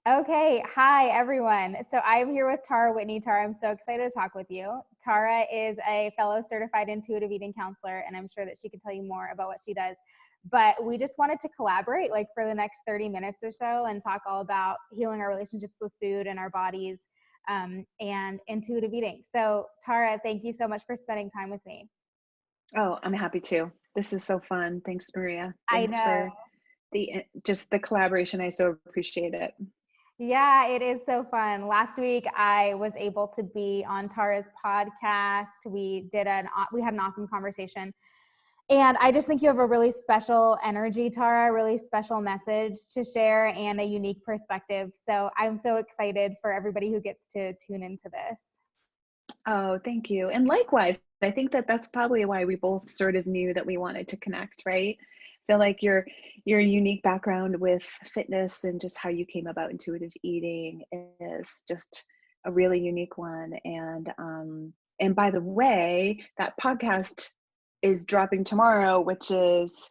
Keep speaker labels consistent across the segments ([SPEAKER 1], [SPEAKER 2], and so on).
[SPEAKER 1] Okay. Hi, everyone. So I am here with Tara Whitney. Tara, I'm so excited to talk with you. Tara is a fellow certified intuitive eating counselor, and I'm sure that she can tell you more about what she does. But we just wanted to collaborate like for the next 30 minutes or so and talk all about healing our relationships with food and our bodies and intuitive eating. So Tara, thank you so much for spending time with me.
[SPEAKER 2] Oh, I'm happy to. This is so fun. Thanks, Maria.
[SPEAKER 1] I
[SPEAKER 2] Thanks
[SPEAKER 1] know.
[SPEAKER 2] for just the collaboration. I so appreciate it.
[SPEAKER 1] Yeah, it is so fun. Last week I was able to be on Tara's podcast. We had an awesome conversation. And I just think you have a really special energy, Tara, a really special message to share and a unique perspective. So I'm so excited for everybody who gets to tune into this.
[SPEAKER 2] Oh, thank you. And likewise, I think that that's probably why we both sort of knew that we wanted to connect, right? Feel like your unique background with fitness and just how you came about intuitive eating is just a really unique one. And by the way, that podcast is dropping tomorrow, which is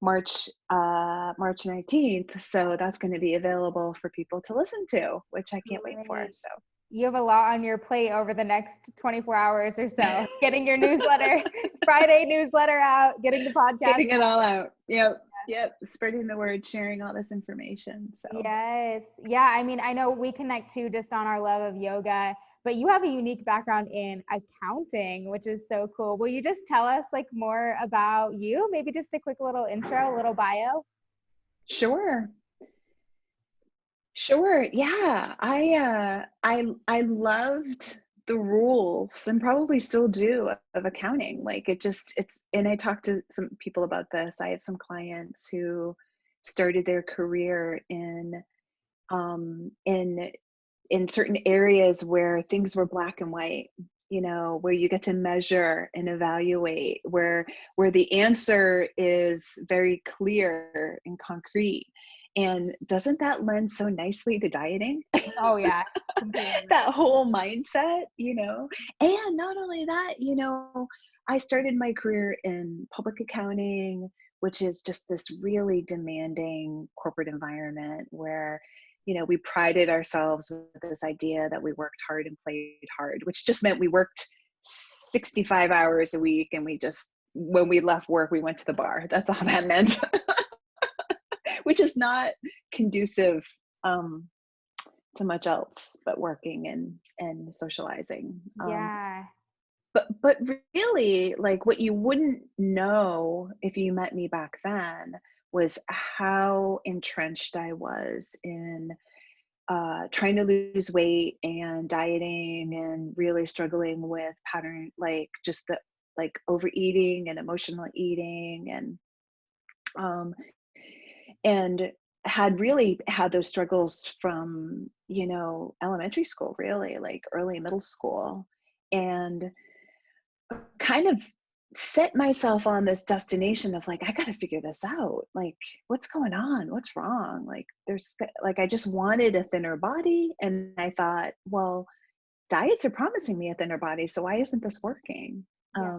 [SPEAKER 2] March 19th. So that's going to be available for people to listen to, which I can't wait for.
[SPEAKER 1] Great.
[SPEAKER 2] So
[SPEAKER 1] You have a lot on your plate over the next 24 hours or so. Getting your newsletter, Friday newsletter out, getting the podcast.
[SPEAKER 2] getting it all out. Yep. Spreading the word, sharing all this information. So
[SPEAKER 1] Yes. Yeah. I mean, I know we connect too just on our love of yoga, but you have a unique background in accounting, which is so cool. Will you just tell us like more about you? Maybe just a quick little intro, a little bio?
[SPEAKER 2] sure. Sure. Yeah. I loved the rules and probably still do of accounting. Like it's and I talked to some people about this. I have some clients who started their career um in in certain areas where things were black and white, where you get to measure and evaluate, where the answer is very clear and concrete. And doesn't that lend so nicely to dieting?
[SPEAKER 1] Oh, yeah. Completely.
[SPEAKER 2] That whole mindset, and not only that, I started my career in public accounting, which is just this really demanding corporate environment where we prided ourselves with this idea that we worked hard and played hard, which just meant we worked 65 hours a week, and when we left work, we went to the bar. That's all that meant, which is not conducive um, to much else but working and socializing.
[SPEAKER 1] Yeah.
[SPEAKER 2] But really, like, what you wouldn't know if you met me back then was how entrenched I was in trying to lose weight and dieting and really struggling with pattern, like just the like overeating and emotional eating um, and had really had those struggles from elementary school, really like early middle school, and kind of set myself on this destination of like, I got to figure this out. Like, what's going on? What's wrong? Like, I just wanted a thinner body. And I thought, well, diets are promising me a thinner body. So why isn't this working?
[SPEAKER 1] Yeah.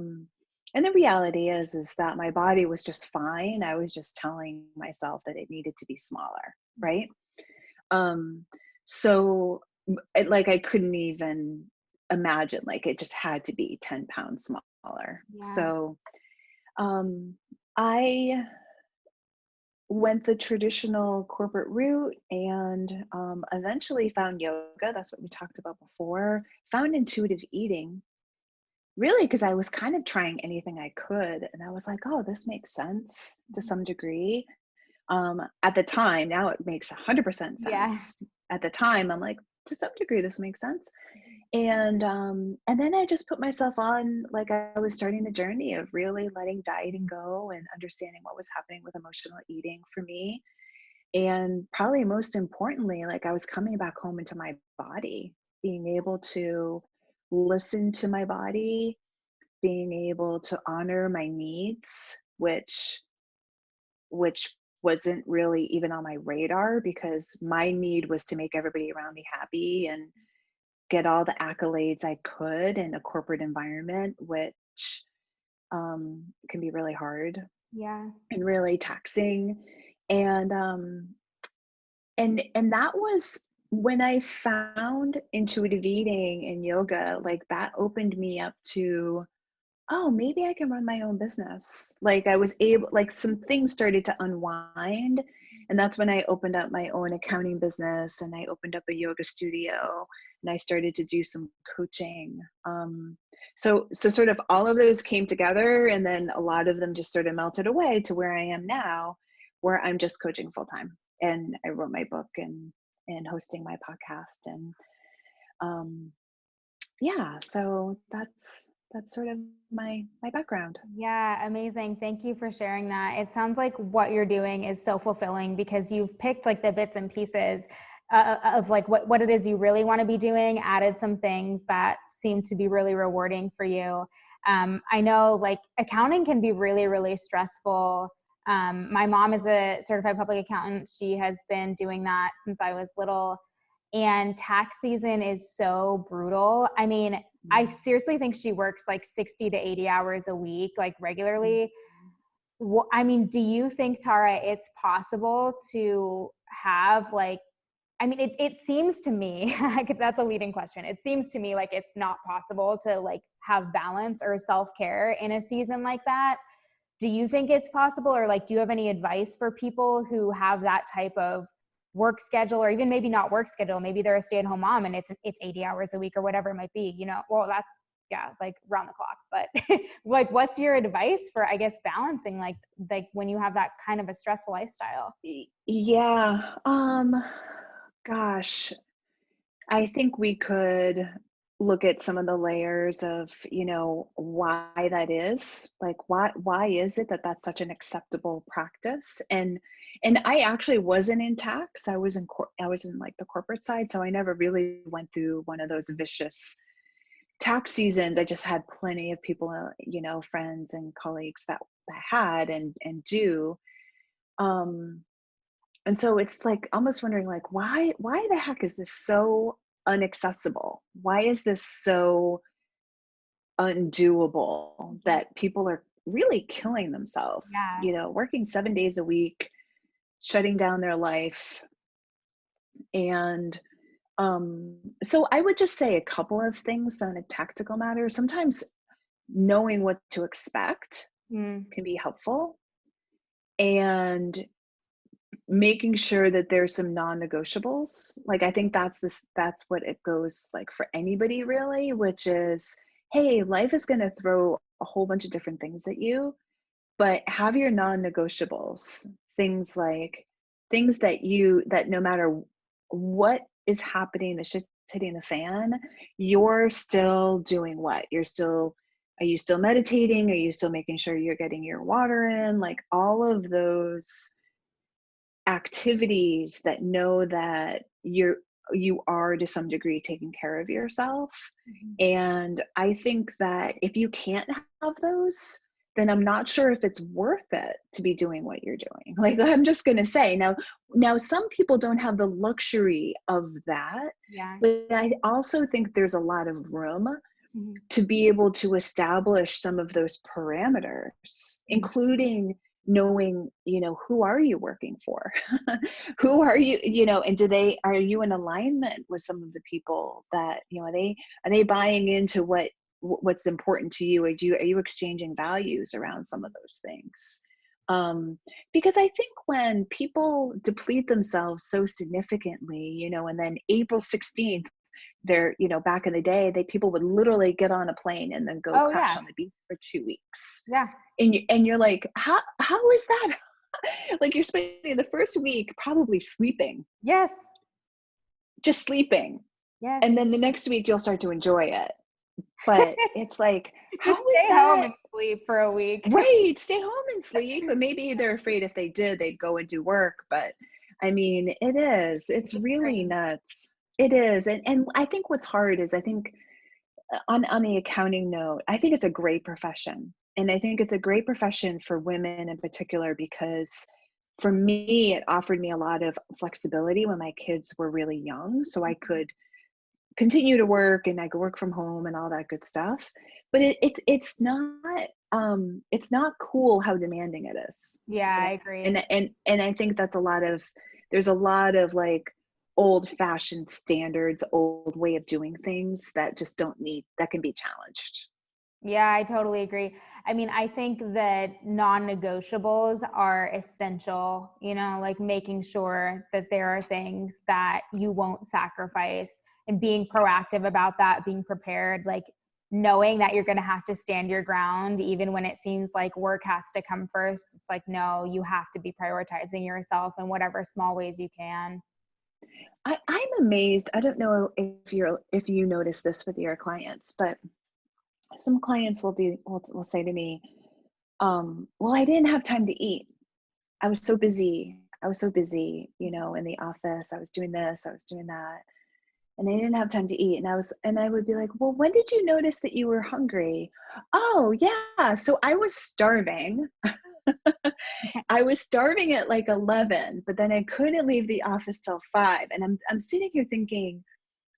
[SPEAKER 2] And the reality is that my body was just fine. I was just telling myself that it needed to be smaller. Right. Um, so like, I couldn't even imagine, like, it just had to be 10 pounds smaller.
[SPEAKER 1] Yeah.
[SPEAKER 2] So um, I went the traditional corporate route and eventually found yoga. That's what we talked about before. Found intuitive eating, really, because I was kind of trying anything I could. And I was like, oh, this makes sense to some degree. At the time, now it makes 100%
[SPEAKER 1] Yeah.
[SPEAKER 2] sense. At the time, I'm like, to some degree, this makes sense. And then I just put myself on, like, I was starting the journey of really letting dieting go and understanding what was happening with emotional eating for me. And probably most importantly, like, I was coming back home into my body, being able to listen to my body, being able to honor my needs, which wasn't really even on my radar, because my need was to make everybody around me happy and get all the accolades I could in a corporate environment, which can be really hard
[SPEAKER 1] Yeah.
[SPEAKER 2] and really taxing. And that was when I found intuitive eating and yoga, like that opened me up to, oh, maybe I can run my own business. Like I was able, like some things started to unwind. And that's when I opened up my own accounting business, and I opened up a yoga studio, and I started to do some coaching. So sort of all of those came together, and then a lot of them just sort of melted away to where I am now, where I'm just coaching full time. And I wrote my book and hosting my podcast. And um, yeah, so that's sort of my background.
[SPEAKER 1] Yeah, amazing. Thank you for sharing that. It sounds like what you're doing is so fulfilling because you've picked like the bits and pieces of like what it is you really want to be doing, added some things that seem to be really rewarding for you. I know like accounting can be really, really stressful. My mom is a certified public accountant. She has been doing that since I was little. And tax season is so brutal. I mean, I seriously think she works like 60 to 80 hours a week, like regularly. I mean, do you think, Tara, it's possible to have like, I mean, it seems to me, that's a leading question. It seems to me like it's not possible to like have balance or self-care in a season like that. Do you think it's possible, or like, do you have any advice for people who have that type of work schedule, or even maybe not work schedule? Maybe they're a stay-at-home mom and it's 80 hours a week or whatever it might be, you know, well, that's, yeah, like round the clock. But like, what's your advice for, I guess, balancing like when you have that kind of a stressful lifestyle?
[SPEAKER 2] Yeah. Gosh, I think we could look at some of the layers of, why that is. Like, why is it that that's such an acceptable practice? And I actually wasn't in tax. I was in like the corporate side, so I never really went through one of those vicious tax seasons. I just had plenty of people, friends and colleagues that had and do. Um, and so it's like almost wondering like why the heck is this so inaccessible? Why is this so undoable that people are really killing themselves,
[SPEAKER 1] Yeah.
[SPEAKER 2] working 7 days a week, shutting down their life. And so I would just say a couple of things on a tactical matter. Sometimes knowing what to expect
[SPEAKER 1] Mm.
[SPEAKER 2] can be helpful, and making sure that there's some non-negotiables. Like I think that's what it goes like for anybody really, which is, hey, life is going to throw a whole bunch of different things at you, but have your non-negotiables. Things like things that no matter what is happening, the shit's hitting the fan, you're still doing what? Are you still meditating? Are you still making sure you're getting your water in? Like all of those activities that know that you are to some degree taking care of yourself. And I think that if you can't have those, then I'm not sure if it's worth it to be doing what you're doing. Like I'm just going to say now some people don't have the luxury of that,
[SPEAKER 1] Yeah.
[SPEAKER 2] but I also think there's a lot of room to be able to establish some of those parameters, including knowing, who are you working for? Who are you, and are you in alignment with some of the people that, are they buying into what's important to you? Are you exchanging values around some of those things? Because I think when people deplete themselves so significantly, and then April 16th, they're, back in the day, people would literally get on a plane and then go
[SPEAKER 1] Oh
[SPEAKER 2] crash
[SPEAKER 1] yeah.
[SPEAKER 2] on the beach for 2 weeks.
[SPEAKER 1] Yeah.
[SPEAKER 2] And you're like, how is that? Like you're spending the first week probably sleeping,
[SPEAKER 1] Yes.
[SPEAKER 2] just sleeping. And
[SPEAKER 1] Yes.
[SPEAKER 2] then the next week you'll start to enjoy it. But it's like,
[SPEAKER 1] Just
[SPEAKER 2] how is
[SPEAKER 1] stay home
[SPEAKER 2] that?
[SPEAKER 1] and sleep for a week.
[SPEAKER 2] Right, stay home and sleep. But maybe they're afraid if they did, they'd go and do work. But I mean, it's
[SPEAKER 1] It's
[SPEAKER 2] really
[SPEAKER 1] extreme.
[SPEAKER 2] nuts. It is. And I think what's hard is I think on the accounting note, I think it's a great profession. And I think it's a great profession for women in particular, because for me, it offered me a lot of flexibility when my kids were really young. So I could continue to work and I could work from home and all that good stuff. But it's not cool how demanding it is.
[SPEAKER 1] Yeah,
[SPEAKER 2] You
[SPEAKER 1] I
[SPEAKER 2] know?
[SPEAKER 1] agree.
[SPEAKER 2] And I think there's a lot of like old fashioned standards, old way of doing things that just don't need, that can be challenged.
[SPEAKER 1] Yeah, I totally agree. I mean, I think that non-negotiables are essential, like making sure that there are things that you won't sacrifice and being proactive about that, being prepared, like knowing that you're going to have to stand your ground, even when it seems like work has to come first. It's like, no, you have to be prioritizing yourself in whatever small ways you can.
[SPEAKER 2] I'm amazed. I don't know if you notice this with your clients, but some clients will say to me, well, I didn't have time to eat. I was so busy. I was so busy, in the office. I was doing this, I was doing that, and I didn't have time to eat. And I would be like, well, when did you notice that you were hungry? Oh, yeah. So I was starving. I was starving at like 11, but then I couldn't leave the office till 5. And I'm sitting here thinking,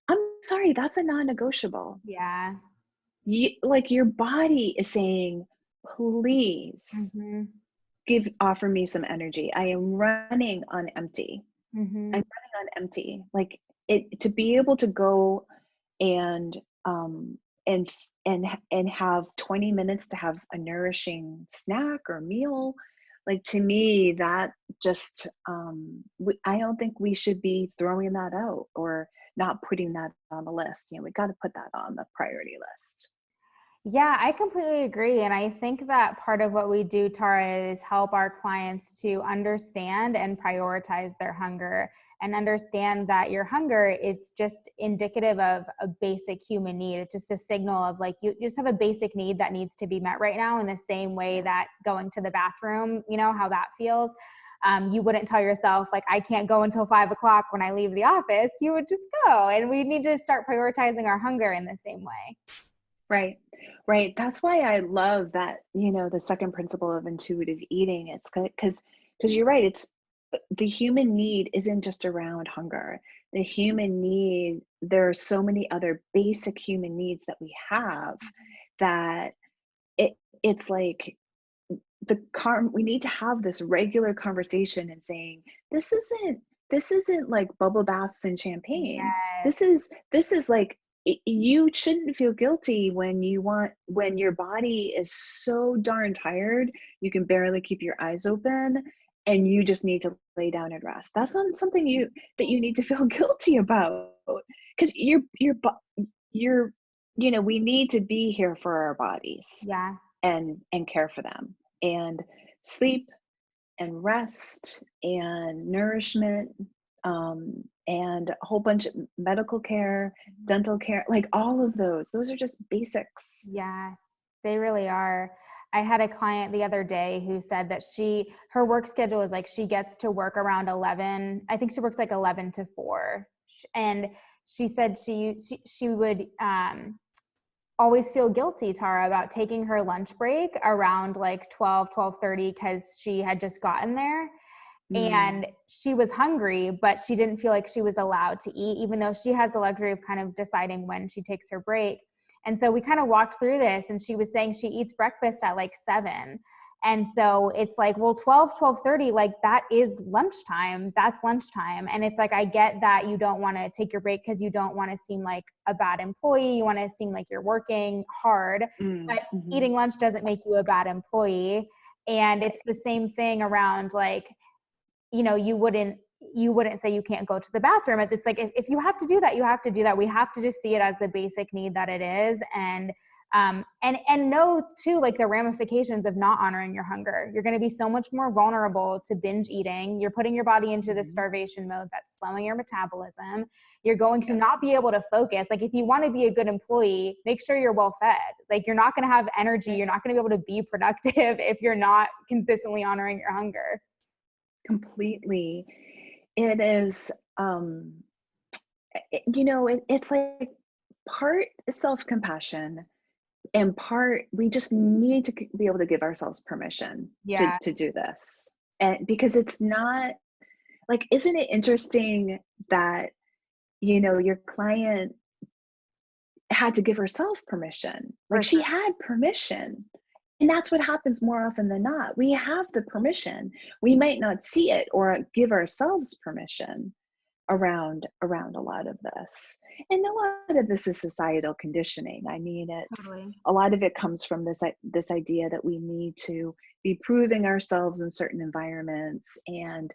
[SPEAKER 2] I'm sorry, that's a non-negotiable.
[SPEAKER 1] Yeah.
[SPEAKER 2] Like your body is saying, please
[SPEAKER 1] Mm-hmm.
[SPEAKER 2] offer me some energy. I am running on empty.
[SPEAKER 1] Mm-hmm.
[SPEAKER 2] I'm running on empty. Like to be able to go and um and and have 20 minutes to have a nourishing snack or meal, like to me that just I don't think we should be throwing that out or not putting that on the list. We got to put that on the priority list.
[SPEAKER 1] Yeah, I completely agree. And I think that part of what we do, Tara, is help our clients to understand and prioritize their hunger and understand that your hunger, it's just indicative of a basic human need. It's just a signal of like, you just have a basic need that needs to be met right now, in the same way that going to the bathroom, how that feels. You wouldn't tell yourself like, I can't go until 5 o'clock when I leave the office. You would just go. And we need to start prioritizing our hunger in the same way.
[SPEAKER 2] Right. Right. That's why I love that, the second principle of intuitive eating. It's because you're right. It's the human need isn't just around hunger. The human need, there are so many other basic human needs that we have that it's like we need to have this regular conversation and saying, this isn't like bubble baths and champagne.
[SPEAKER 1] Yes.
[SPEAKER 2] This is like, you shouldn't feel guilty when your body is so darn tired you can barely keep your eyes open and you just need to lay down and rest. That's not something that you need to feel guilty about, because we need to be here for our bodies
[SPEAKER 1] Yeah.
[SPEAKER 2] and care for them, and sleep and rest and nourishment, and a whole bunch of medical care, dental care, like all of those are just basics.
[SPEAKER 1] Yeah, they really are. I had a client the other day who said that her work schedule is like, she gets to work around 11. I think she works like 11 to 4. And she said she would always feel guilty, Tara, about taking her lunch break around like 12:30 because she had just gotten there.
[SPEAKER 2] Mm.
[SPEAKER 1] And she was hungry, but she didn't feel like she was allowed to eat, even though she has the luxury of kind of deciding when she takes her break. And so we kind of walked through this, and she was saying she eats breakfast at like 7. And so it's like, well, 12:30, like that is lunchtime. That's lunchtime. And it's like, I get that you don't want to take your break because you don't want to seem like a bad employee. You want to seem like you're working hard, but
[SPEAKER 2] Mm-hmm.
[SPEAKER 1] eating lunch doesn't make you a bad employee. And it's the same thing around like, you wouldn't say you can't go to the bathroom. It's like, if you have to do that, you have to do that. We have to just see it as the basic need that it is. And know too, like the ramifications of not honoring your hunger. You're going to be so much more vulnerable to binge eating. You're putting your body into this starvation mode that's slowing your metabolism. You're going to not be able to focus. Like if you want to be a good employee, make sure you're well fed. Like you're not going to have energy. You're not going to be able to be productive if you're not consistently honoring your hunger.
[SPEAKER 2] Completely. It is, it's like part self-compassion and part we just need to be able to give ourselves permission to
[SPEAKER 1] Yeah.
[SPEAKER 2] do this. And because it's not like, isn't it interesting that your client had to give herself permission? Like
[SPEAKER 1] For
[SPEAKER 2] she
[SPEAKER 1] sure.
[SPEAKER 2] had permission. And that's what happens more often than not. We have the permission. We might not see it or give ourselves permission, around a lot of this. And a lot of this is societal conditioning. I mean, it's
[SPEAKER 1] Totally.
[SPEAKER 2] a lot of it comes from this idea that we need to be proving ourselves in certain environments, and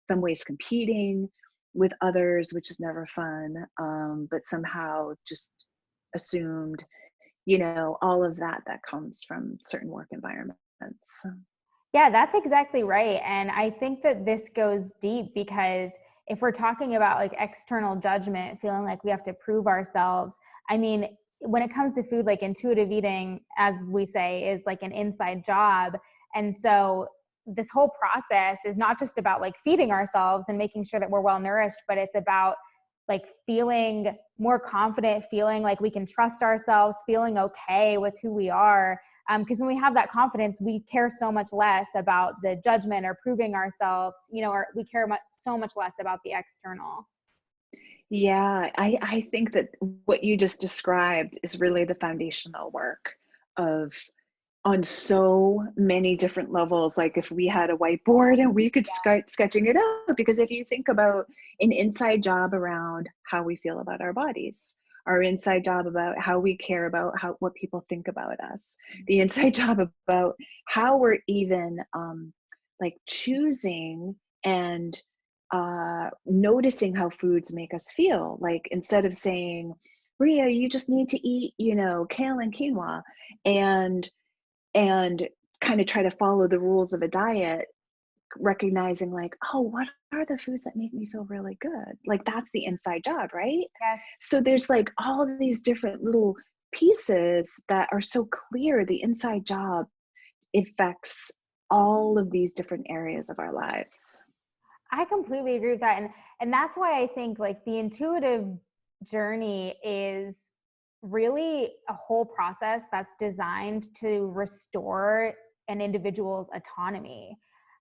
[SPEAKER 2] some ways competing with others, which is never fun, but somehow just assumed, all of that comes from certain work environments.
[SPEAKER 1] Yeah, that's exactly right. And I think that this goes deep because if we're talking about like external judgment, feeling like we have to prove ourselves, I mean, when it comes to food, like intuitive eating, as we say, is like an inside job. And so this whole process is not just about like feeding ourselves and making sure that we're well nourished, but it's about like feeling more confident, feeling like we can trust ourselves, feeling okay with who we are. Because when we have that confidence, we care so much less about the judgment or proving ourselves, or we care so much less about the external.
[SPEAKER 2] Yeah, I think that what you just described is really the foundational work of on so many different levels. Like if we had a whiteboard and we could start sketching it out, because if you think about an inside job around how we feel about our bodies, our inside job about how we care about what people think about us, the inside job about how we're even like choosing and noticing how foods make us feel. Like instead of saying, Ria, you just need to eat, kale and quinoa, and and kind of try to follow the rules of a diet, recognizing like, oh, what are the foods that make me feel really good? Like that's the inside job, right?
[SPEAKER 1] Yes.
[SPEAKER 2] So there's like all of these different little pieces that are so clear. The inside job affects all of these different areas of our lives.
[SPEAKER 1] I completely agree with that. And that's why I think like the intuitive journey is really a whole process that's designed to restore an individual's autonomy.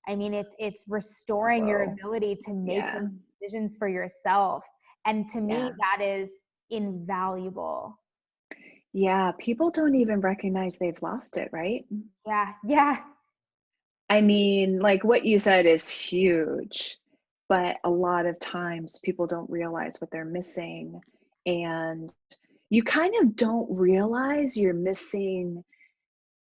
[SPEAKER 1] I mean, it's restoring your
[SPEAKER 2] Whoa.
[SPEAKER 1] ability to make
[SPEAKER 2] Yeah.
[SPEAKER 1] those decisions for yourself. And to me,
[SPEAKER 2] Yeah.
[SPEAKER 1] that is invaluable.
[SPEAKER 2] Yeah. People don't even recognize they've lost it, right?
[SPEAKER 1] Yeah. Yeah.
[SPEAKER 2] I mean, like what you said is huge, but a lot of times people don't realize what they're missing. And you kind of don't realize you're missing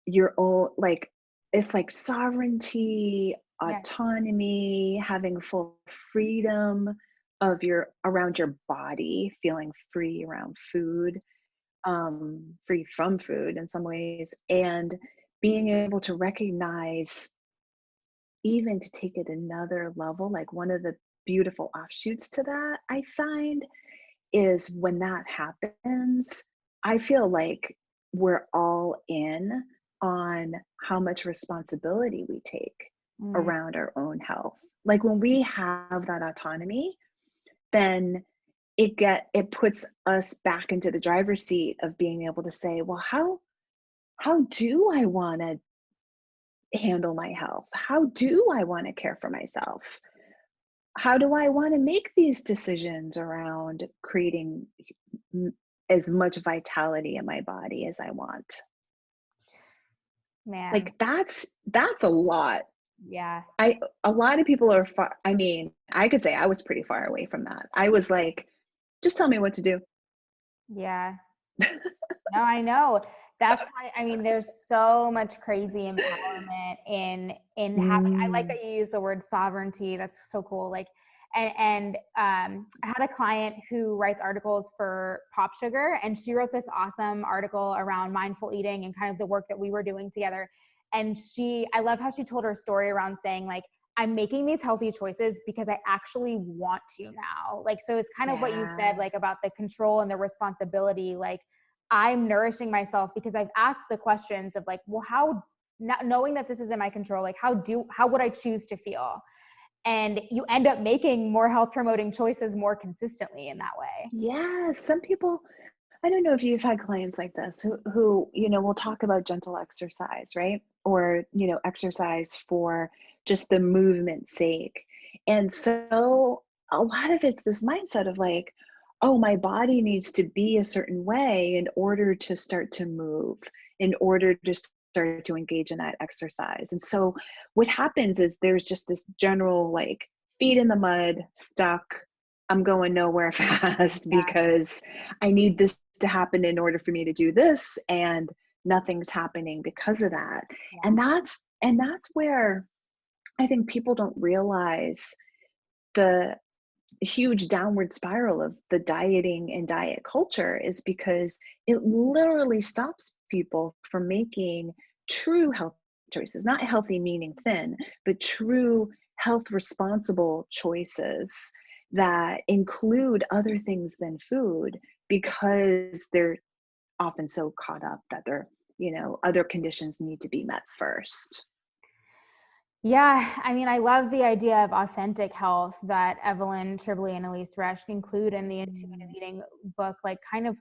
[SPEAKER 2] your own, like, it's like sovereignty,
[SPEAKER 1] Yeah.
[SPEAKER 2] autonomy, having full freedom of around your body, feeling free around food, free from food in some ways, and being able to recognize, even to take it another level, like one of the beautiful offshoots to that, I find, is when that happens, I feel like we're all in on how much responsibility we take
[SPEAKER 1] Mm.
[SPEAKER 2] around our own health. Like when we have that autonomy, then it puts us back into the driver's seat of being able to say, well, how do I want to handle my health? How do I want to care for myself? How do I want to make these decisions around creating as much vitality in my body as I want?
[SPEAKER 1] Man.
[SPEAKER 2] Like that's a lot.
[SPEAKER 1] Yeah.
[SPEAKER 2] A lot of people are far, I mean, I could say I was pretty far away from that. I was like, just tell me what to do.
[SPEAKER 1] Yeah. No, I know. That's why, I mean, there's so much crazy empowerment in having, I like
[SPEAKER 2] Mm,
[SPEAKER 1] that you use the word sovereignty. That's so cool. Like, and I had a client who writes articles for Pop Sugar, and she wrote this awesome article around mindful eating and kind of the work that we were doing together. And I love how she told her story around saying like, I'm making these healthy choices because I actually want to now. Like, so it's kind of what you said,
[SPEAKER 2] yeah.
[SPEAKER 1] like about the control and the responsibility. Like, I'm nourishing myself because I've asked the questions of like, well, how, not knowing that this is in my control, like how would I choose to feel? And you end up making more health promoting choices more consistently in that way.
[SPEAKER 2] Yeah. Some people, I don't know if you've had clients like this who, will talk about gentle exercise, right? Or, exercise for just the movement's sake. And so a lot of it's this mindset of like, oh, my body needs to be a certain way in order to start to move, in order to start to engage in that exercise. And so what happens is there's just this general like feet in the mud, stuck, I'm going nowhere fast
[SPEAKER 1] Yeah.
[SPEAKER 2] because I need this to happen in order for me to do this, and nothing's happening because of that.
[SPEAKER 1] Yeah.
[SPEAKER 2] And that's where I think people don't realize the huge downward spiral of the dieting and diet culture is because it literally stops people from making true health choices, not healthy meaning thin, but true health responsible choices that include other things than food, because they're often so caught up that other conditions need to be met first.
[SPEAKER 1] Yeah, I mean, I love the idea of authentic health that Evelyn Tribole and Elise Resch include in the intuitive eating book, like kind of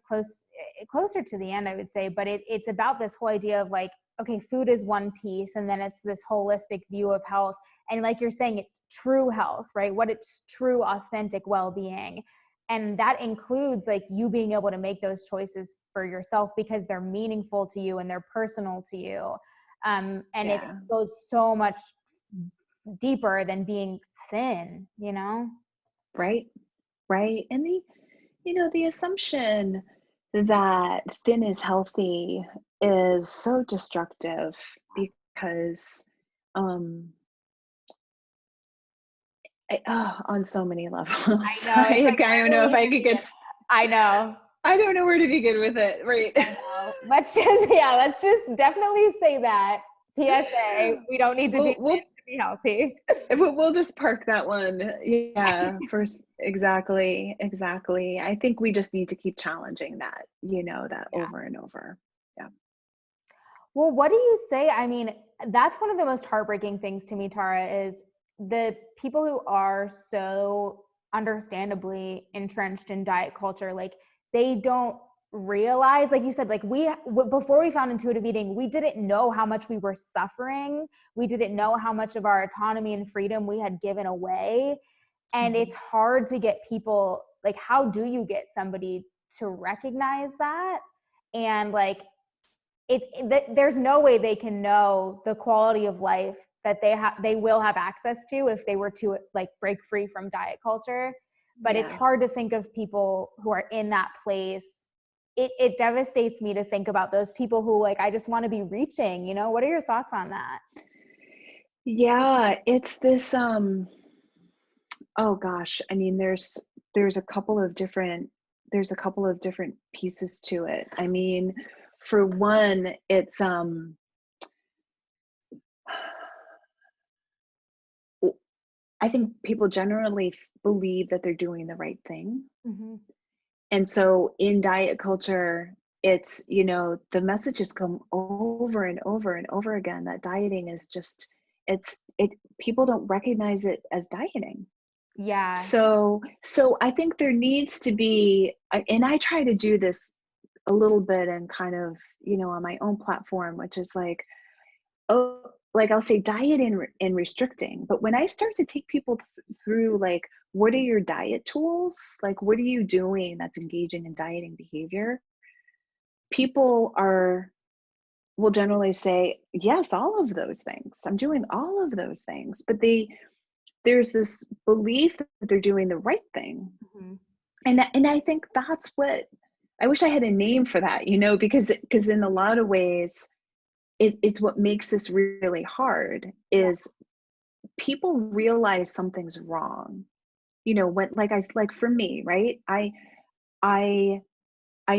[SPEAKER 1] closer to the end, I would say. But it's about this whole idea of like, okay, food is one piece, and then it's this holistic view of health. And like you're saying, it's true health, right? What it's true, authentic well-being. And that includes like you being able to make those choices for yourself because they're meaningful to you and they're personal to you. And it
[SPEAKER 2] Yeah.
[SPEAKER 1] goes so much deeper than being thin, you know?
[SPEAKER 2] Right. Right. And the assumption that thin is healthy is so destructive because, um, on so many
[SPEAKER 1] I
[SPEAKER 2] levels.
[SPEAKER 1] know. It's
[SPEAKER 2] I
[SPEAKER 1] like,
[SPEAKER 2] don't
[SPEAKER 1] where do
[SPEAKER 2] know
[SPEAKER 1] we
[SPEAKER 2] if I
[SPEAKER 1] even
[SPEAKER 2] could
[SPEAKER 1] begin? I know.
[SPEAKER 2] I don't know where to begin with it. Right.
[SPEAKER 1] I know. Let's just definitely say that. PSA, we don't need to be
[SPEAKER 2] we'll,
[SPEAKER 1] thin
[SPEAKER 2] we'll,
[SPEAKER 1] to be healthy.
[SPEAKER 2] we'll just park that one. Yeah. First. Exactly. Exactly. I think we just need to keep challenging that
[SPEAKER 1] Yeah.
[SPEAKER 2] over and over. Yeah.
[SPEAKER 1] Well, what do you say? I mean, that's one of the most heartbreaking things to me, Tara, is the people who are so understandably entrenched in diet culture, like they don't realize, like you said, like before we found intuitive eating, we didn't know how much we were suffering. We didn't know how much of our autonomy and freedom we had given away. And
[SPEAKER 2] Mhm.
[SPEAKER 1] it's hard to get people, like, how do you get somebody to recognize that? And like, there's no way they can know the quality of life that they will have access to if they were to like break free from diet culture. But it's
[SPEAKER 2] Yeah.
[SPEAKER 1] hard to think of people who are in that place. It devastates me to think about those people who like, I just want to be reaching, what are your thoughts on that?
[SPEAKER 2] Yeah, it's this oh gosh, I mean there's a couple of different pieces to it. I mean, for one, it's I think people generally believe that they're doing the right thing.
[SPEAKER 1] Mm-hmm.
[SPEAKER 2] And so in diet culture, it's, the messages come over and over and over again that dieting is just, people don't recognize it as dieting.
[SPEAKER 1] Yeah.
[SPEAKER 2] So I think there needs to be, and I try to do this a little bit and kind of, on my own platform, which is like, oh, like I'll say diet and restricting. But when I start to take people through like, what are your diet tools? Like, what are you doing that's engaging in dieting behavior? People will generally say, yes, all of those things. I'm doing all of those things. But there's this belief that they're doing the right thing.
[SPEAKER 1] Mm-hmm.
[SPEAKER 2] And I think that's what I wish I had a name for that, because in a lot of ways, it's what makes this really hard
[SPEAKER 1] Yeah.
[SPEAKER 2] is people realize something's wrong. When like for me, right? I I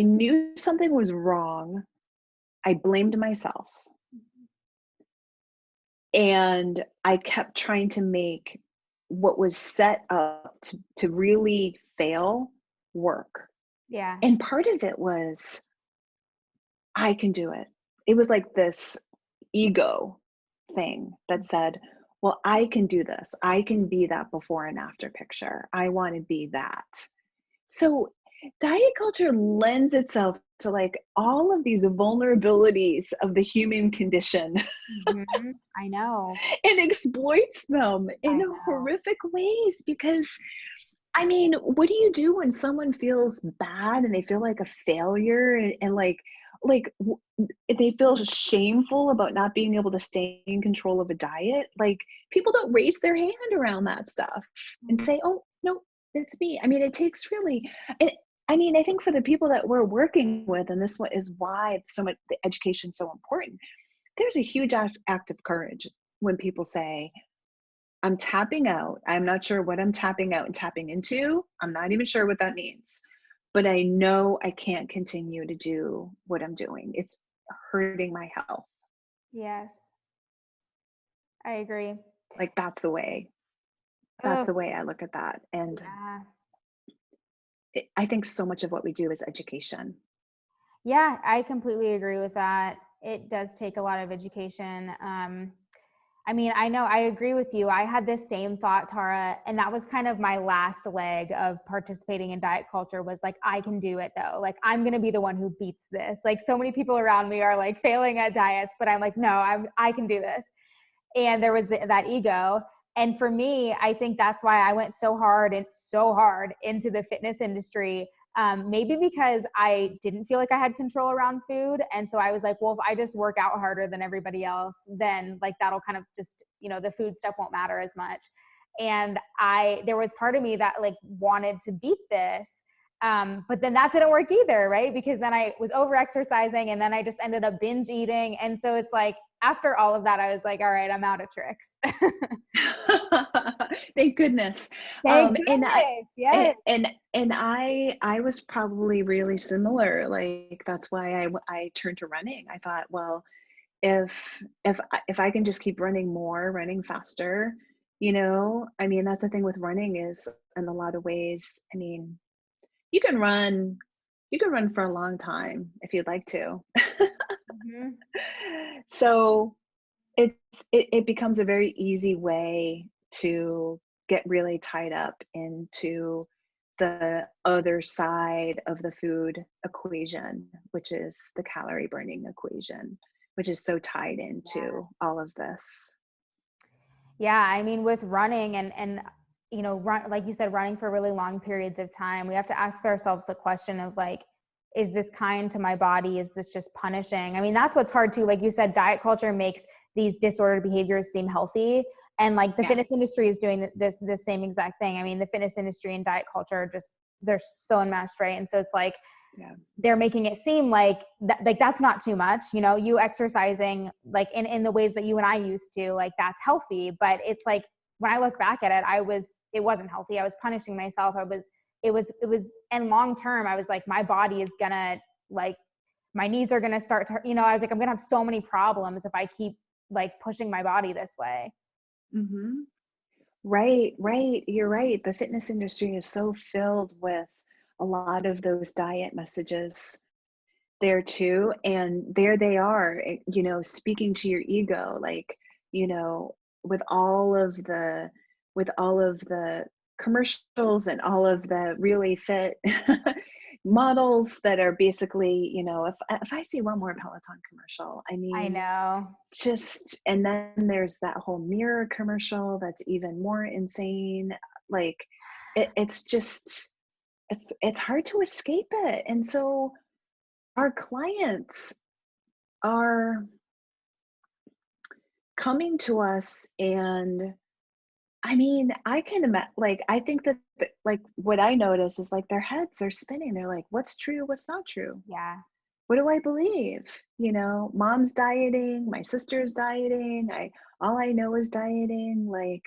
[SPEAKER 2] knew something was wrong. I blamed myself. And I kept trying to make what was set up to really fail work.
[SPEAKER 1] Yeah.
[SPEAKER 2] And part of it was, I can do it. It was like this ego thing that said, well, I can do this. I can be that before and after picture. I want to be that. So diet culture lends itself to like all of these vulnerabilities of the human condition
[SPEAKER 1] Mm-hmm. I know.
[SPEAKER 2] and exploits them
[SPEAKER 1] I
[SPEAKER 2] in
[SPEAKER 1] know.
[SPEAKER 2] horrific ways. Because I mean, what do you do when someone feels bad and they feel like a failure, and they feel shameful about not being able to stay in control of a diet? Like, people don't raise their hand around that stuff and say, "Oh, no, it's me. I mean, it takes really, it, I mean, I think for the people that we're working with, and this one is why so much the education so important. There's a huge act of courage when people say, I'm tapping out. I'm not sure what I'm tapping out and tapping into. I'm not even sure what that means, but I know I can't continue to do what I'm doing. It's hurting my health.
[SPEAKER 1] Yes, I agree.
[SPEAKER 2] Like that's
[SPEAKER 1] Oh,
[SPEAKER 2] the way I look at that. And
[SPEAKER 1] yeah.
[SPEAKER 2] I think so much of what we do is education.
[SPEAKER 1] Yeah, I completely agree with that. It does take a lot of education. I mean, I know I agree with you. I had this same thought, Tara, and that was kind of my last leg of participating in diet culture was like, I can do it though. Like, I'm going to be the one who beats this. Like, so many people around me are like failing at diets, but I'm like, no, I can do this. And there was that ego. And for me, I think that's why I went so hard into the fitness industry. Maybe because I didn't feel like I had control around food. And so I was like, well, if I just work out harder than everybody else, then like that'll kind of just, the food stuff won't matter as much. And there was part of me that like wanted to beat this. But then that didn't work either, right? Because then I was over exercising and then I just ended up binge eating. And so it's like, after all of that, I was like, all right, I'm out of tricks.
[SPEAKER 2] Thank goodness.
[SPEAKER 1] Thank
[SPEAKER 2] And
[SPEAKER 1] goodness. Yes.
[SPEAKER 2] I was probably really similar. Like that's why I turned to running. I thought, well, if I can just keep running more, running faster, I mean, that's the thing with running is in a lot of ways, I mean, you can run, for a long time if you'd like to.
[SPEAKER 1] Mm-hmm.
[SPEAKER 2] So it becomes a very easy way to get really tied up into the other side of the food equation, which is the calorie burning equation, which is so tied into all of this.
[SPEAKER 1] Yeah, I mean, with running and run, like you said, running for really long periods of time, we have to ask ourselves the question of like, is this kind to my body? Is this just punishing? I mean, that's what's hard too. Like you said, diet culture makes these disordered behaviors seem healthy. And like the
[SPEAKER 2] Yeah.
[SPEAKER 1] fitness industry is doing the same exact thing. I mean, the fitness industry and diet culture they're so unmatched, right? And so it's like,
[SPEAKER 2] Yeah.
[SPEAKER 1] they're making it seem like that's not too much, you exercising like in the ways that you and I used to, like that's healthy. But it's like, when I look back at it, it wasn't healthy. I was punishing myself. It was, and long term, I was like, my body is gonna like, my knees are gonna start to, I was like, I'm gonna have so many problems if I keep like pushing my body this way.
[SPEAKER 2] Mm-hmm. Right, right. You're right. The fitness industry is so filled with a lot of those diet messages there too. And there they are, speaking to your ego, like, you know, with all of the commercials and all of the really fit models that are basically, if I see one more Peloton commercial, I
[SPEAKER 1] I
[SPEAKER 2] mean,
[SPEAKER 1] know.
[SPEAKER 2] and then there's that whole mirror commercial that's even more insane. Like it's just it's hard to escape it. And so our clients are coming to us, and I mean, I can imagine, like, I think that like what I notice is like their heads are spinning. They're like, what's true, what's not true?
[SPEAKER 1] Yeah.
[SPEAKER 2] What do I believe? Mom's dieting, my sister's dieting, all I know is dieting. Like,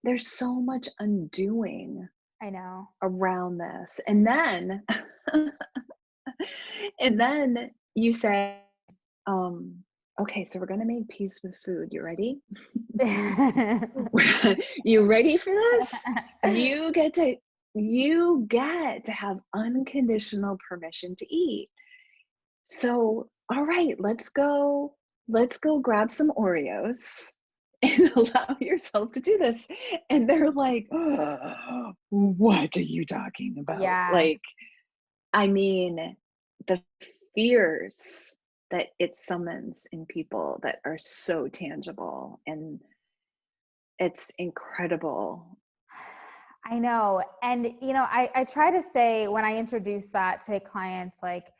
[SPEAKER 2] there's so much undoing
[SPEAKER 1] I know.
[SPEAKER 2] around this. And then and then you say, okay, so we're going to make peace with food. You ready? You ready for this? You get to have unconditional permission to eat. So, all right, let's go grab some Oreos and allow yourself to do this. And they're like, oh, what are you talking about?
[SPEAKER 1] Yeah.
[SPEAKER 2] Like, I mean, the fears that it summons in people that are so tangible, and it's incredible.
[SPEAKER 1] I know. And, I try to say when I introduce that to clients, like,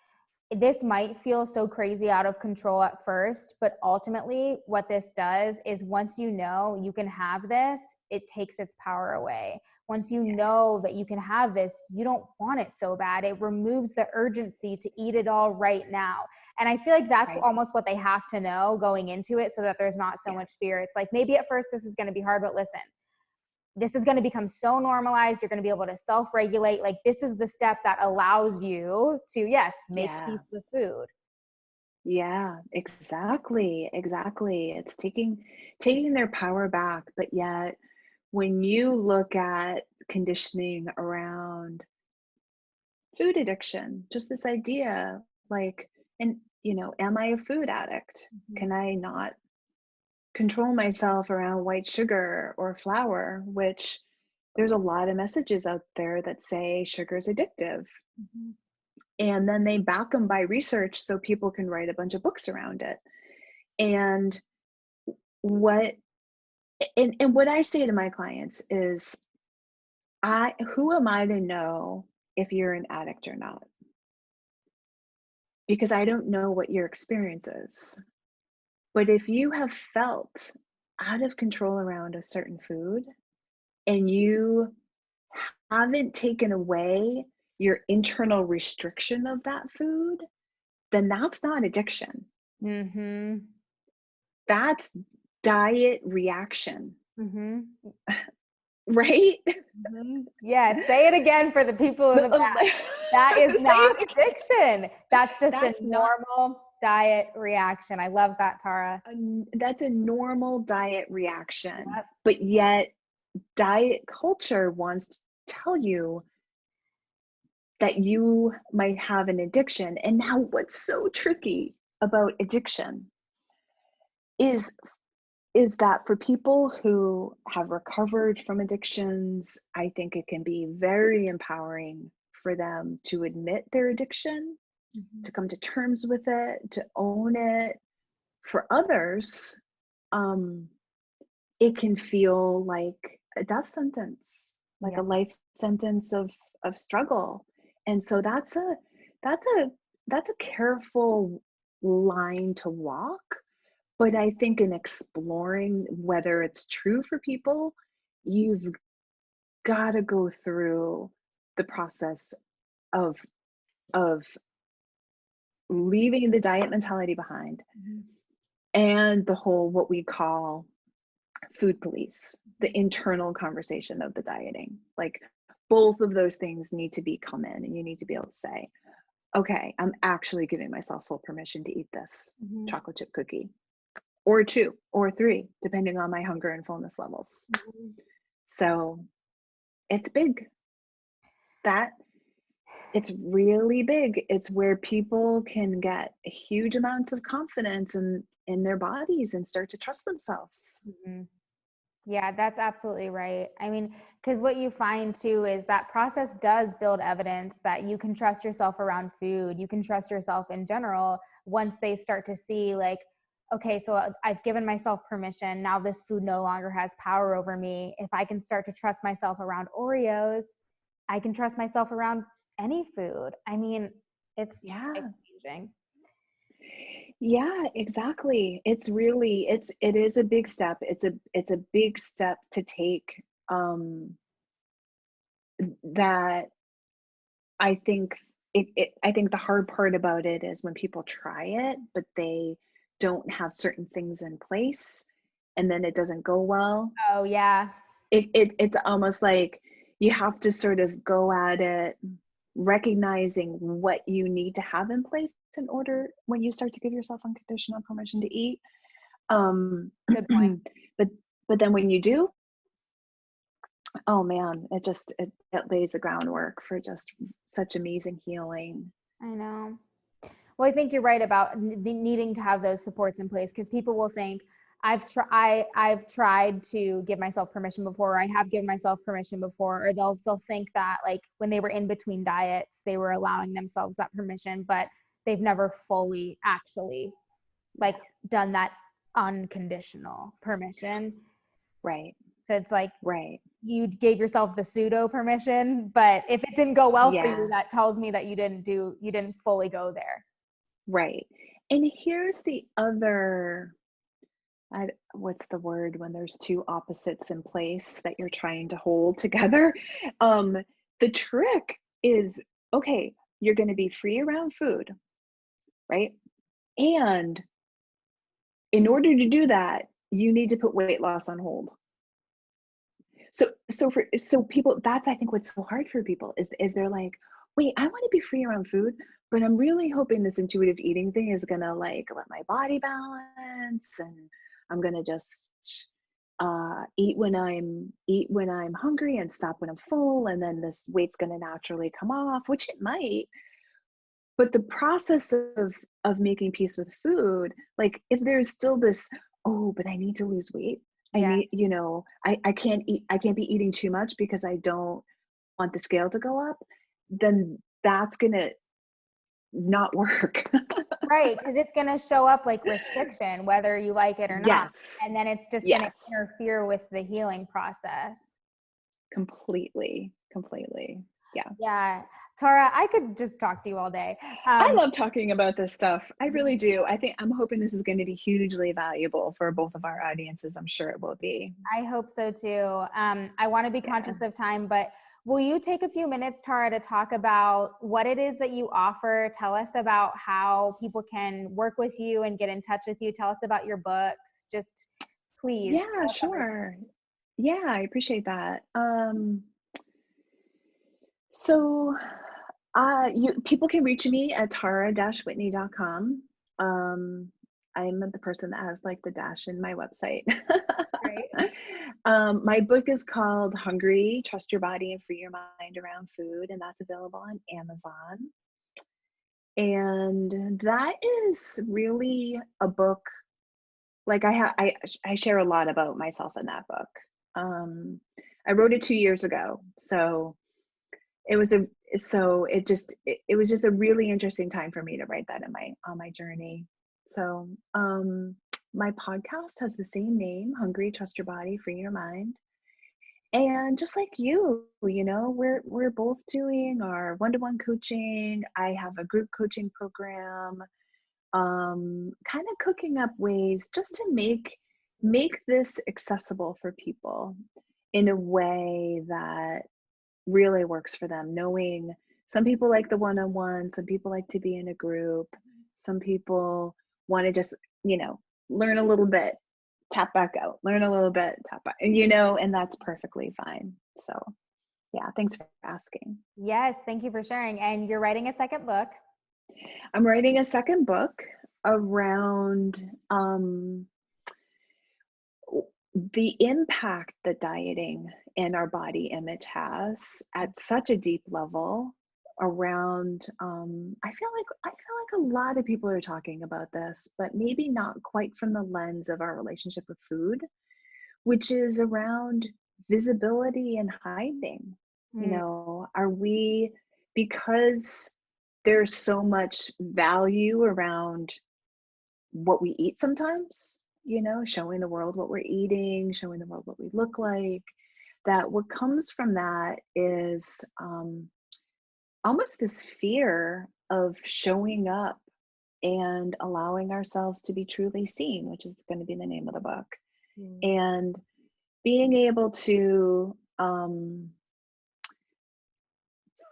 [SPEAKER 1] this might feel so crazy out of control at first, but ultimately what this does is once you know you can have this, it takes its power away. Once you know that you can have this, you don't want it so bad. It removes the urgency to eat it all right now. And I feel like that's almost what they have to know going into it so that there's not so much fear. It's like, maybe at first this is going to be hard, but listen, this is going to become so normalized. You're going to be able to self-regulate. Like, this is the step that allows you to, yes, make peace with food.
[SPEAKER 2] Yeah, exactly. Exactly. It's taking their power back. But yet when you look at conditioning around food addiction, just this idea, like, and am I a food addict? Can I not control myself around white sugar or flour, which there's a lot of messages out there that say sugar is addictive. And then they back them by research so people can write a bunch of books around it. And what I say to my clients is, who am I to know if you're an addict or not? Because I don't know what your experience is. But if you have felt out of control around a certain food and you haven't taken away your internal restriction of that food, then that's not addiction. That's diet reaction. Right?
[SPEAKER 1] Yeah, say it again for the people in the back. That is not addiction. That's just a normal diet reaction. I love that, Tara.
[SPEAKER 2] That's a normal diet reaction. But yet diet culture wants to tell you that you might have an addiction. And now what's so tricky about addiction is that for people who have recovered from addictions, I think it can be very empowering for them to admit their addiction, to come to terms with it, to own it. For others, it can feel like a death sentence, like a life sentence of struggle. And so that's a careful line to walk. But I think in exploring whether it's true for people, you've got to go through the process of leaving the diet mentality behind, and the whole, what we call food police, the internal conversation of the dieting. Like, both of those things need to come in, and you need to be able to say, okay, I'm actually giving myself full permission to eat this chocolate chip cookie, or 2 or 3, depending on my hunger and fullness levels. So it's big. It's really big. It's where people can get huge amounts of confidence in their bodies and start to trust themselves.
[SPEAKER 1] Yeah, that's absolutely right. I mean, because what you find too is that process does build evidence that you can trust yourself around food. You can trust yourself in general once they start to see, like, okay, so I've given myself permission. Now this food no longer has power over me. If I can start to trust myself around Oreos, I can trust myself around any food. I mean, it's life-changing.
[SPEAKER 2] Yeah, exactly. It is a big step. It's a big step to take, that I think I think the hard part about it is when people try it, but they don't have certain things in place, and then it doesn't go well.
[SPEAKER 1] Oh yeah.
[SPEAKER 2] It's almost like you have to sort of go at it recognizing what you need to have in place in order, when you start to give yourself unconditional permission to eat.
[SPEAKER 1] Good point.
[SPEAKER 2] But then when you do, oh man, it lays the groundwork for just such amazing healing.
[SPEAKER 1] I know. Well, I think you're right about needing to have those supports in place, because people will think, I've tried to give myself permission before, or I have given myself permission before, or they'll think that, like, when they were in between diets, they were allowing themselves that permission, but they've never fully actually, like, done that unconditional permission.
[SPEAKER 2] Right.
[SPEAKER 1] So it's like,
[SPEAKER 2] right.
[SPEAKER 1] You gave yourself the pseudo permission, but if it didn't go well for you, that tells me that you didn't fully go there.
[SPEAKER 2] Right. And here's the other, what's the word when there's two opposites in place that you're trying to hold together? Um, the trick is, okay, you're going to be free around food, right? And in order to do that, you need to put weight loss on hold. So people, that's, I think, what's so hard for people is they're like, wait, I want to be free around food, but I'm really hoping this intuitive eating thing is gonna like let my body balance, and I'm gonna just eat when I'm hungry and stop when I'm full, and then this weight's gonna naturally come off, which it might. But the process of making peace with food, like if there's still this, oh, but I need to lose weight. I
[SPEAKER 1] Yeah.
[SPEAKER 2] need, I can't be eating too much because I don't want the scale to go up, then that's gonna not work.
[SPEAKER 1] Right, because it's going to show up like restriction, whether you like it or not.
[SPEAKER 2] Yes.
[SPEAKER 1] And then it's just going to
[SPEAKER 2] Yes.
[SPEAKER 1] interfere with the healing process.
[SPEAKER 2] Completely. Completely. Yeah.
[SPEAKER 1] Yeah. Tara, I could just talk to you all day.
[SPEAKER 2] I love talking about this stuff. I really do. I'm hoping this is going to be hugely valuable for both of our audiences. I'm sure it will be.
[SPEAKER 1] I hope so too. I want to be conscious of time, but will you take a few minutes, Tara, to talk about what it is that you offer? Tell us about how people can work with you and get in touch with you. Tell us about your books. Just please.
[SPEAKER 2] Yeah, sure. Yeah, I appreciate that. So people can reach me at tara-whitney.com. I'm the person that has like the dash in my website.
[SPEAKER 1] Great.
[SPEAKER 2] My book is called Hungry, Trust Your Body and Free Your Mind Around Food, and that's available on Amazon. And that is really a book, like I share a lot about myself in that book. I wrote it 2 years ago, so it was it was just a really interesting time for me to write that on my journey. So my podcast has the same name, Hungry, Trust Your Body, Free Your Mind. And just like we're both doing our one-to-one coaching. I have a group coaching program, kind of cooking up ways just to make this accessible for people in a way that really works for them. Knowing some people like the one-on-one, some people like to be in a group, some people want to just, learn a little bit, tap back out, learn a little bit, tap back, and that's perfectly fine. So yeah, thanks for asking.
[SPEAKER 1] Yes, thank you for sharing. And you're writing a second book.
[SPEAKER 2] I'm writing a second book around the impact that dieting and our body image has at such a deep level around I feel like a lot of people are talking about this, but maybe not quite from the lens of our relationship with food, which is around visibility and hiding. Are we, because there's so much value around what we eat sometimes, showing the world what we're eating, showing the world what we look like, that what comes from that is almost this fear of showing up and allowing ourselves to be truly seen, which is going to be the name of the book. And being able to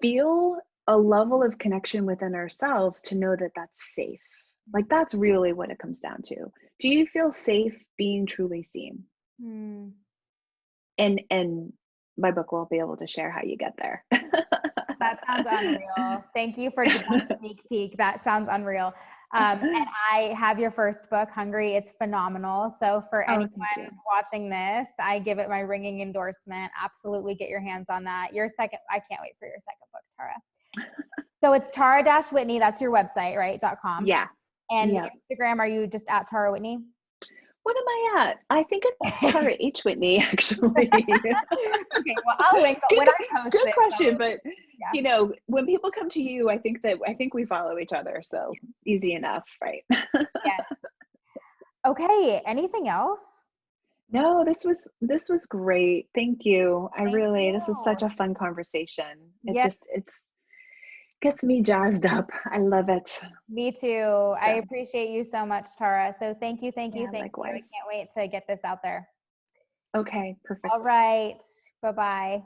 [SPEAKER 2] feel a level of connection within ourselves to know that that's safe. Like that's really what it comes down to. Do you feel safe being truly seen? And my book will be able to share how you get there.
[SPEAKER 1] That sounds unreal. Thank you for giving a sneak peek. That sounds unreal. And I have your first book, Hungry. It's phenomenal. So for anyone watching this, I give it my ringing endorsement. Absolutely get your hands on that. I can't wait for your second book, Tara. So it's Tara-Whitney. That's your website, right? .com.
[SPEAKER 2] Yeah.
[SPEAKER 1] And Instagram, are you just at Tara Whitney?
[SPEAKER 2] What am I at? I think it's Tara H. Whitney, actually.
[SPEAKER 1] Okay, well, I'll link when I post it.
[SPEAKER 2] Good question, but when people come to you, I think we follow each other, so easy enough, right?
[SPEAKER 1] Yes. Okay, anything else?
[SPEAKER 2] No, this was great. Thank you.
[SPEAKER 1] Thank you.
[SPEAKER 2] This is such a fun conversation. gets me jazzed up. I love it.
[SPEAKER 1] Me too. I
[SPEAKER 2] So
[SPEAKER 1] appreciate you so much, Tara. So thank you, thank you,
[SPEAKER 2] yeah,
[SPEAKER 1] thank you. I
[SPEAKER 2] likewise.
[SPEAKER 1] can't wait to get this out there.
[SPEAKER 2] Okay,
[SPEAKER 1] All
[SPEAKER 2] perfect.
[SPEAKER 1] right. Bye-bye.